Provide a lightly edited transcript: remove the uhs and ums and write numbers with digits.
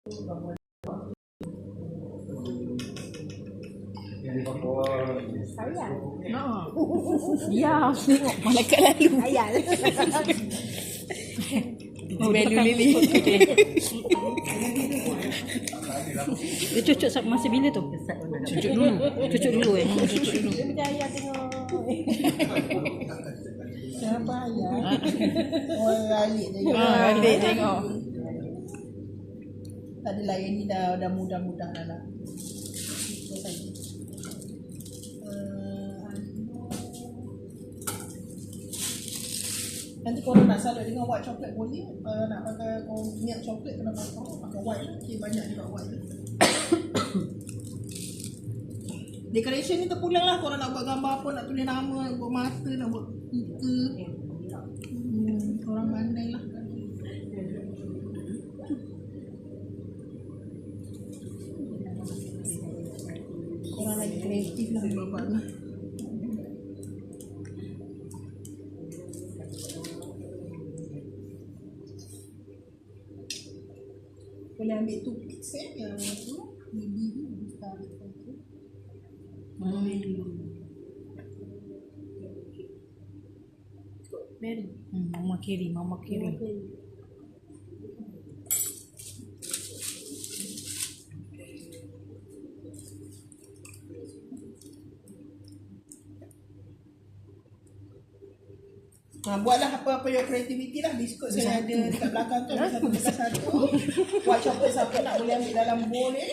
Ayah. Ya, tengok malaikat lalu. Ayah. Value Lily. Dia cucuk masa bila tu? Cucuk dulu. Cucuk dulu cucuk dulu. Dia ayah tengok. Siapa ayah? Orang alik tengok. Adik tengok. Tak adalah yang ni dah mudah-mudah dah lah. Nanti korang nak salad dengan white chocolate boleh. Nak pakai milk chocolate kena pakai white lah. Okay, banyak juga white lah. Decoration ni terpulang lah. Korang nak buat gambar apa, nak tulis nama, nak buat mata, nak buat muka. Korang pandai lah. Korang lagi kreatif lah buat lah. Boleh ambil tu pics yang tu bibi tu kita ambil tu. Mary. Mama kiri. Buatlah apa-apa your creativity lah. Biskut saya ada dekat belakang tu. Ada satu dekat satu. White chocolate siapa nak boleh ambil dalam bowl ni.